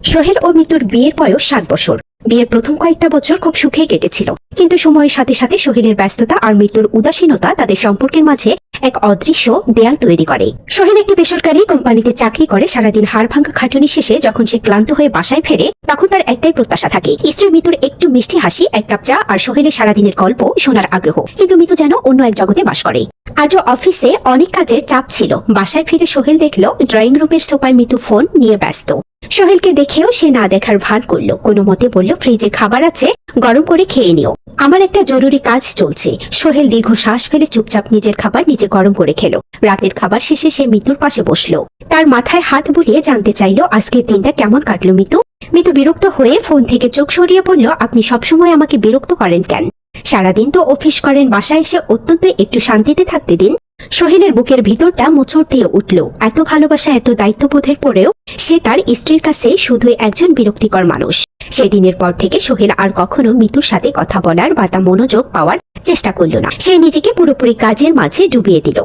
সোহেল ও মিতুর বিয়ের বয়স 7 বছর। বিয়ের প্রথম কয়েকটা বছর খুব সুখে কেটেছিল, কিন্তু সময়ের সাথে সাথে সোহেলের ব্যস্ততা আর মিতুর উদাসীনতা তাদের সম্পর্কের মাঝে এক অদৃশ্য দেয়াল তৈরি করে। সোহেল একটি বেসরকারি কোম্পানিতে চাকরি করে। সারাদিন হাড় ভাঙা খাটুনি শেষে যখন সে ক্লান্ত হয়ে বাসায় ফেরে, তখন তার একটাই প্রত্যাশা থাকে, স্ত্রী মিতুর একটু মিষ্টি হাসি, এক কাপ চা আর সোহেলের সারাদিনের গল্প শোনার আগ্রহ। কিন্তু মিতু যেন অন্য এক জগতে বাস করে। আজও অফিসে অনেক কাজের চাপ ছিল। বাসায় ফিরে সোহেল দেখলো ড্রয়িং রুমের সোফায় মিতু ফোন নিয়ে ব্যস্ত। সোহেলকে দেখেও সে না দেখার ভান করলো। কোনো মতে বলল, ফ্রিজে খাবার আছে, গরম করে খেয়ে নিও, আমার একটা জরুরি কাজ চলছে। সোহেল দীর্ঘ শ্বাস ফেলে চুপচাপ নিজের খাবার নিজে গরম করে খেলো। রাতের খাবার শেষে সে মিতুর পাশে বসলো। তার মাথায় হাত বুলিয়ে জানতে চাইলো, আজকের দিনটা কেমন কাটলো মিতু? মিতু বিরক্ত হয়ে ফোন থেকে চোখ সরিয়ে বলল, আপনি সবসময় আমাকে বিরক্ত করেন কেন? সারাদিন তো অফিস করেন, বাসায় এসে অত্যন্ত একটু শান্তিতে থাকতে দিন। সোহেলের বুকের ভিতরটা মোচড় দিয়ে উঠল। এত ভালোবাসা, এত দায়িত্ববোধের পরেও সে তার স্ত্রীর কাছে শুধুই একজন বিরক্তিকর মানুষ। সেদিনের পর থেকে সোহেল আর কখনো মিতুর সাথে কথা বলার বা তা মনোযোগ পাওয়ার চেষ্টা করল না। সে নিজেকে পুরোপুরি কাজের মাঝে ডুবিয়ে দিল।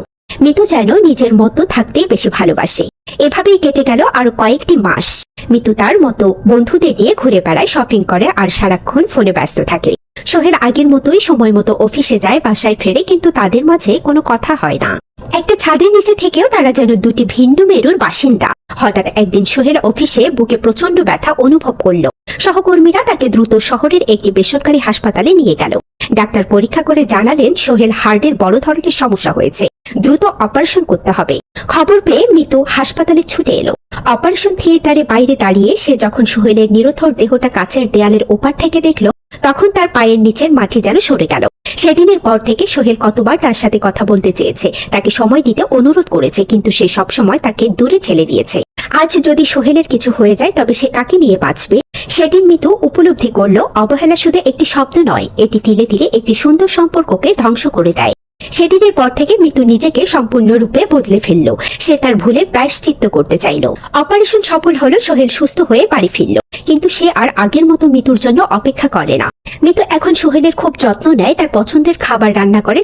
মিতু যেন নিজের মতো থাকতেই বেশি ভালোবাসে। এভাবেই কেটে গেল আরো কয়েকটি মাস। মিতু তার মতো বন্ধুদের নিয়ে ঘুরে বেড়ায়, শপিং করে আর সারাক্ষণ ফোনে ব্যস্ত থাকে। সোহেল আগের মতোই সময় মতো অফিসে যায়, বাসায় ফেরে, কিন্তু তাদের মাঝে কোনো কথা হয় না। একটা ছাদের নিচে থেকেও তারা যেন দুটি ভিন্ন মেরুর বাসিন্দা। হঠাৎ একদিন সোহেল অফিসে বুকে প্রচন্ড ব্যথা অনুভব করলো। সহকর্মীরা তাকে দ্রুত শহরের একটি বেসরকারি হাসপাতালে নিয়ে গেল। ডাক্তার পরীক্ষা করে জানালেন সোহেল হার্টের বড় ধরনের সমস্যা হয়েছে, দ্রুত অপারেশন করতে হবে। খবর পেয়ে মিতু হাসপাতালে ছুটে এলো। অপারেশন থিয়েটারে বাইরে দাঁড়িয়ে সে যখন সোহেলের নিরুথর দেহটা কাছের দেয়ালের ওপার থেকে দেখলো, তখন তার পায়ের নিচের মাটি যেন সরে গেল। সেদিনের পর থেকে সোহেল কতবার তার সাথে কথা বলতে চেয়েছে, তাকে সময় দিতে অনুরোধ করেছে, কিন্তু সে সবসময় তাকে দূরে ঠেলে দিয়েছে। আজ যদি সোহেলের কিছু হয়ে যায়, তবে সে কাকে নিয়ে বাঁচবে? সেদিন মিতু উপলব্ধি করলো, অবহেলা শুধু একটি শব্দ নয়, এটি ধীরে ধীরে একটি সুন্দর সম্পর্ককে ধ্বংস করে দেয়। সেদিনের পর থেকে মিতু নিজেকে সম্পূর্ণরূপে বদলে ফেললো। সে তার ভুলের প্রায়শ্চিত্ত করতে চাইল। অপারেশন সফল হলো, সোহেল সুস্থ হয়ে বাড়ি ফিরল, কিন্তু সে আর আগের মতো মিতুর জন্য অপেক্ষা করে না। মিতু এখন সোহেলের খুব যত্ন নেয়, তার পছন্দের খাবার রান্না করে,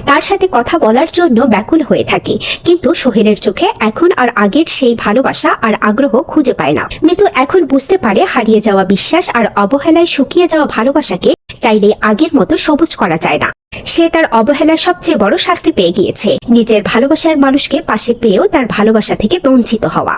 তার সাথে কথা বলার জন্য ব্যাকুল হয়ে থাকে। কিন্তু সোহেলের চোখে এখন আর আগের সেই ভালোবাসা আর আগ্রহ খুঁজে পায় না। মিতু এখন বুঝতে পারে, হারিয়ে যাওয়া বিশ্বাস আর অবহেলায় শুকিয়ে যাওয়া ভালোবাসাকে চাইলে আগের মতো সবুজ করা যায় না। সে তার অবহেলার সবচেয়ে বড় শাস্তি পেয়ে গিয়েছে, নিজের ভালোবাসার মানুষকে পাশে পেয়েও তার ভালোবাসা থেকে বঞ্চিত হওয়া।